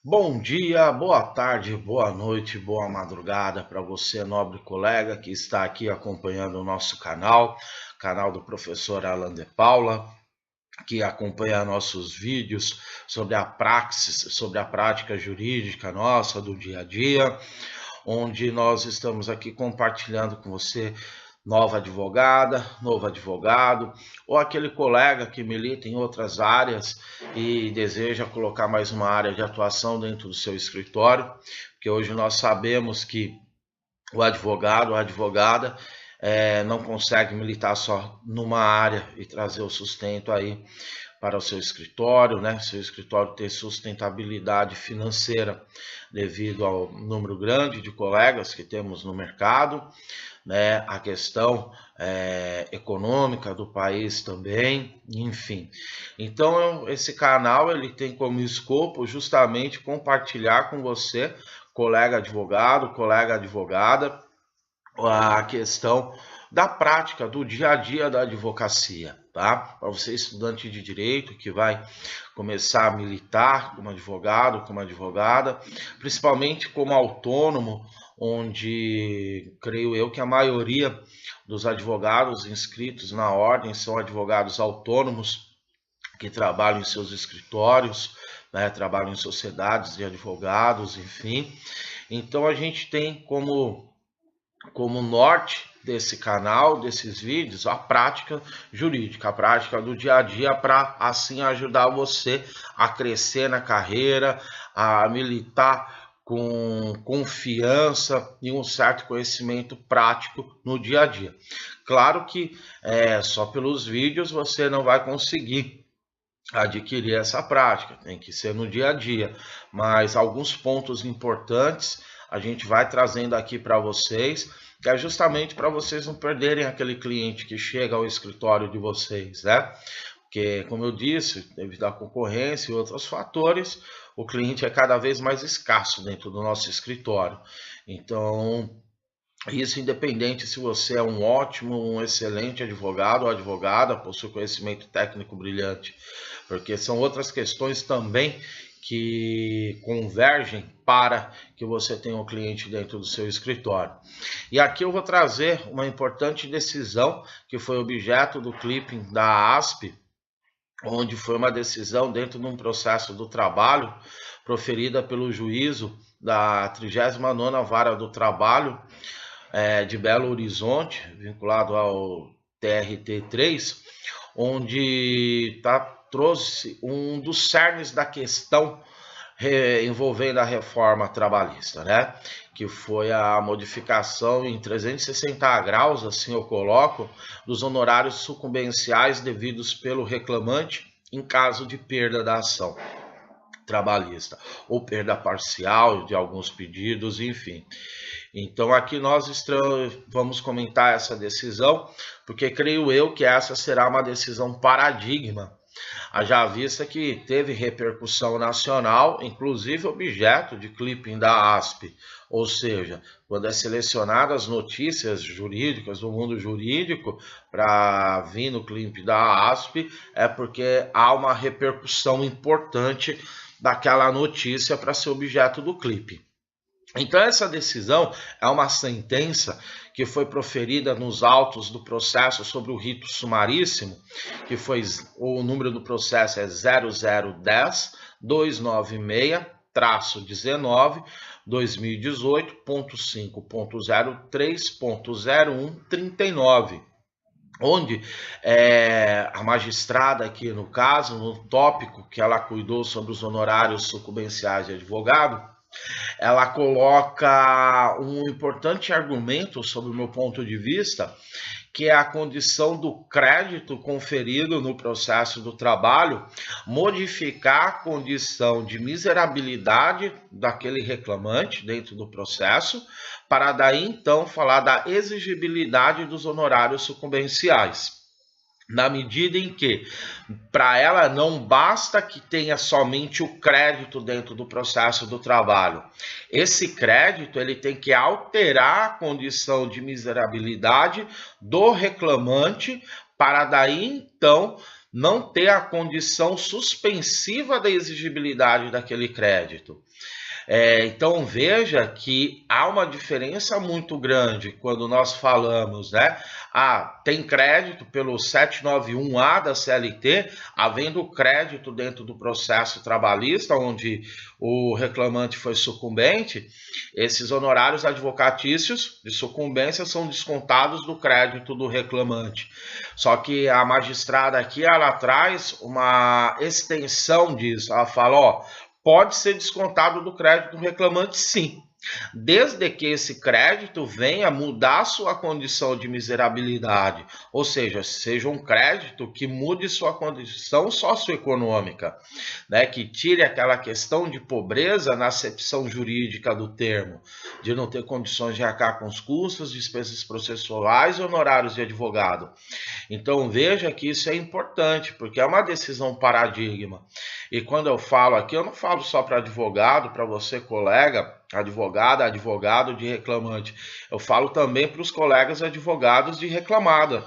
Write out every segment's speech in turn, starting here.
Bom dia, boa tarde, boa noite, boa madrugada para você, nobre colega que está aqui acompanhando o nosso canal do professor Alan de Paula, que acompanha nossos vídeos sobre a praxis, sobre a prática jurídica nossa do dia a dia, onde nós estamos aqui compartilhando com você nova advogada, novo advogado, ou aquele colega que milita em outras áreas e deseja colocar mais uma área de atuação dentro do seu escritório, porque hoje nós sabemos que o advogado ou a advogada não consegue militar só numa área e trazer o sustento aí para o seu escritório, né? Seu escritório ter sustentabilidade financeira devido ao número grande de colegas que temos no mercado, né? A questão econômica do país também, enfim. Então, esse canal ele tem como escopo justamente compartilhar com você, colega advogado, colega advogada, a questão da prática do dia a dia da advocacia, tá? Para você estudante de direito que vai começar a militar como advogado, como advogada, principalmente como autônomo, onde creio eu que a maioria dos advogados inscritos na ordem são advogados autônomos que trabalham em seus escritórios, né, trabalham em sociedades de advogados, enfim. Então a gente tem como norte desse canal, desses vídeos, a prática jurídica, a prática do dia a dia, para assim ajudar você a crescer na carreira, a militar com confiança e um certo conhecimento prático no dia a dia. Claro que só pelos vídeos você não vai conseguir adquirir essa prática, tem que ser no dia a dia, mas alguns pontos importantes a gente vai trazendo aqui para vocês, que é justamente para vocês não perderem aquele cliente que chega ao escritório de vocês, né? Porque, como eu disse, devido à concorrência e outros fatores, o cliente é cada vez mais escasso dentro do nosso escritório. Então, isso independente se você é um ótimo, um excelente advogado ou advogada, possui conhecimento técnico brilhante, porque são outras questões também que convergem para que você tenha um cliente dentro do seu escritório. E aqui eu vou trazer uma importante decisão que foi objeto do clipping da ASP, onde foi uma decisão dentro de um processo do trabalho proferida pelo juízo da 39ª Vara do Trabalho de Belo Horizonte, vinculado ao TRT3, onde trouxe um dos cernes da questão envolvendo a reforma trabalhista, né? Que foi a modificação em 360 graus, assim eu coloco, dos honorários sucumbenciais devidos pelo reclamante em caso de perda da ação trabalhista, ou perda parcial de alguns pedidos, enfim. Então aqui nós vamos comentar essa decisão, porque creio eu que essa será uma decisão paradigma, haja vista que teve repercussão nacional, inclusive objeto de clipping da ASP, ou seja, quando é selecionadas notícias jurídicas do mundo jurídico para vir no clipe da ASP, é porque há uma repercussão importante daquela notícia para ser objeto do clipe. Então essa decisão é uma sentença que foi proferida nos autos do processo sobre o rito sumaríssimo, que foi o número do processo é 0010-296-19 2018.5.03.0139, onde a magistrada aqui no caso, no tópico que ela cuidou sobre os honorários sucumbenciais de advogado, ela coloca um importante argumento sobre o meu ponto de vista, que é a condição do crédito conferido no processo do trabalho, modificar a condição de miserabilidade daquele reclamante dentro do processo, para daí então falar da exigibilidade dos honorários sucumbenciais. Na medida em que, para ela, não basta que tenha somente o crédito dentro do processo do trabalho. Esse crédito ele tem que alterar a condição de miserabilidade do reclamante, para daí, então, não ter a condição suspensiva da exigibilidade daquele crédito. Então veja que há uma diferença muito grande quando nós falamos, né? Tem crédito pelo 791A da CLT, havendo crédito dentro do processo trabalhista, onde o reclamante foi sucumbente, esses honorários advocatícios de sucumbência são descontados do crédito do reclamante. Só que a magistrada aqui, ela traz uma extensão disso, ela fala, pode ser descontado do crédito do reclamante, sim, desde que esse crédito venha mudar sua condição de miserabilidade, ou seja um crédito que mude sua condição socioeconômica, né, que tire aquela questão de pobreza na acepção jurídica do termo, de não ter condições de arcar com os custos, despesas processuais e honorários de advogado. Então veja que isso é importante, porque é uma decisão paradigma. E quando eu falo aqui, eu não falo só para advogado, para você, colega, advogada, advogado de reclamante. Eu falo também para os colegas advogados de reclamada.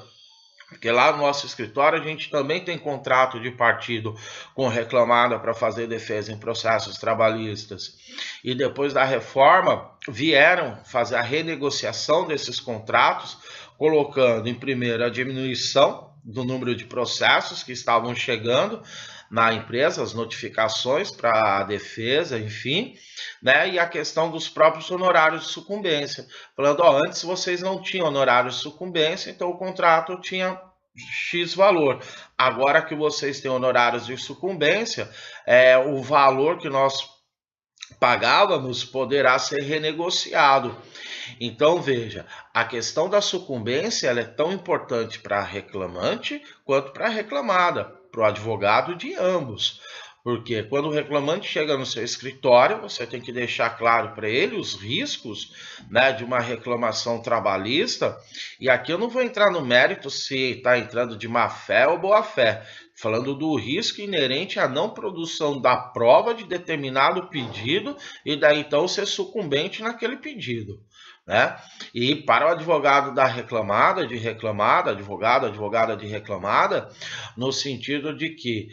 Porque lá no nosso escritório a gente também tem contrato de partido com reclamada para fazer defesa em processos trabalhistas. E depois da reforma vieram fazer a renegociação desses contratos, colocando em primeiro a diminuição do número de processos que estavam chegando na empresa, as notificações para a defesa, enfim, né? E a questão dos próprios honorários de sucumbência. Falando, antes vocês não tinham honorários de sucumbência, então o contrato tinha X valor. Agora que vocês têm honorários de sucumbência, o valor que nós pagávamos poderá ser renegociado. Então veja, a questão da sucumbência ela é tão importante para a reclamante quanto para a reclamada, para o advogado de ambos. Porque quando o reclamante chega no seu escritório, você tem que deixar claro para ele os riscos, né, de uma reclamação trabalhista. E aqui eu não vou entrar no mérito se está entrando de má fé ou boa fé, falando do risco inerente à não produção da prova de determinado pedido e daí então ser sucumbente naquele pedido, né? E para o advogado da reclamada, de reclamada, advogada de reclamada, no sentido de que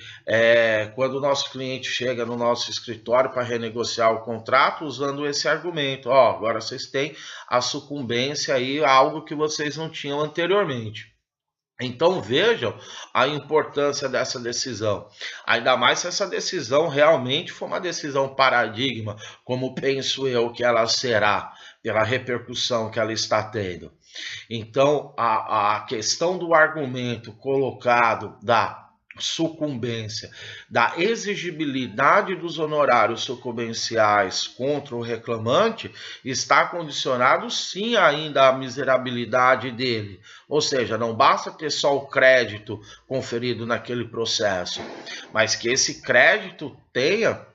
quando o nosso cliente chega no nosso escritório para renegociar o contrato, usando esse argumento, agora vocês têm a sucumbência aí, algo que vocês não tinham anteriormente. Então vejam a importância dessa decisão, ainda mais se essa decisão realmente for uma decisão paradigma, como penso eu que ela será, pela repercussão que ela está tendo. Então a questão do argumento colocado da sucumbência, da exigibilidade dos honorários sucumbenciais contra o reclamante está condicionado sim ainda à miserabilidade dele, ou seja, não basta ter só o crédito conferido naquele processo, mas que esse crédito tenha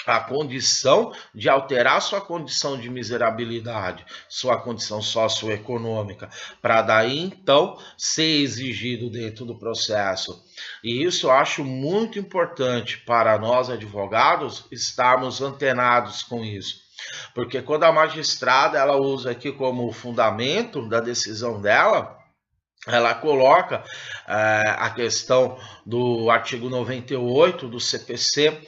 a condição de alterar sua condição de miserabilidade, sua condição socioeconômica, para daí então ser exigido dentro do processo. E isso eu acho muito importante para nós advogados estarmos antenados com isso. Porque quando a magistrada ela usa aqui como fundamento da decisão dela, ela coloca a questão do artigo 98 do CPC,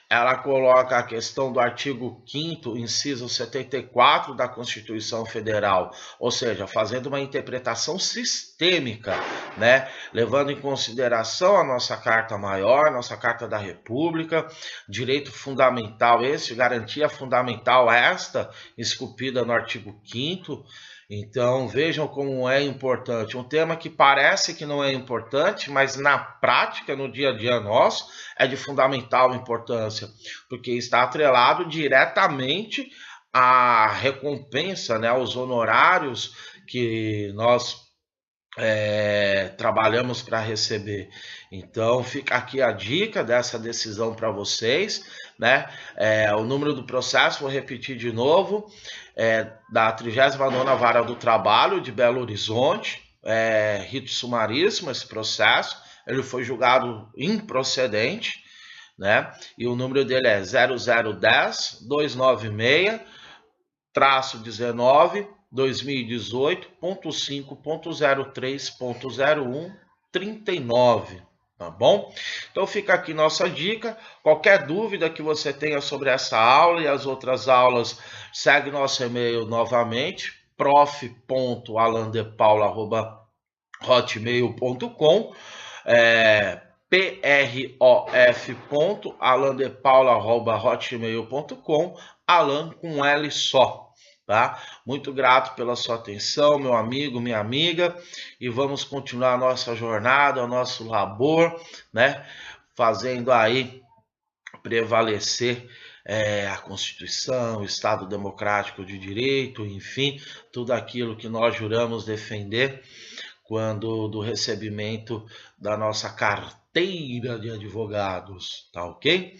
ela coloca a questão do artigo 5º, inciso 74 da Constituição Federal, ou seja, fazendo uma interpretação sistêmica, né? Levando em consideração a nossa Carta Maior, nossa Carta da República, direito fundamental esse, garantia fundamental esta, esculpida no artigo 5º. Então vejam como é importante, um tema que parece que não é importante, mas na prática, no dia a dia nosso, é de fundamental importância, porque está atrelado diretamente à recompensa, né, aos honorários que nós trabalhamos para receber. Então fica aqui a dica dessa decisão para vocês, né? O número do processo, vou repetir de novo, da 39ª Vara do Trabalho de Belo Horizonte, rito sumaríssimo esse processo, ele foi julgado improcedente, né? E o número dele é 0010-296-19 2018.5.03.0139. Tá bom? Então fica aqui nossa dica. Qualquer dúvida que você tenha sobre essa aula e as outras aulas, segue nosso e-mail novamente, prof.alandepaula@hotmail.com, prof.alandepaula@hotmail.com, Alan com L só. Tá? Muito grato pela sua atenção, meu amigo, minha amiga, e vamos continuar a nossa jornada, o nosso labor, né? Fazendo aí prevalecer a Constituição, o Estado Democrático de Direito, enfim, tudo aquilo que nós juramos defender quando do recebimento da nossa carteira de advogados, tá ok?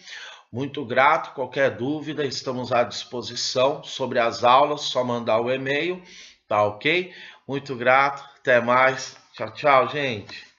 Muito grato, qualquer dúvida, estamos à disposição sobre as aulas, só mandar o e-mail, tá ok? Muito grato, até mais, tchau, tchau, gente.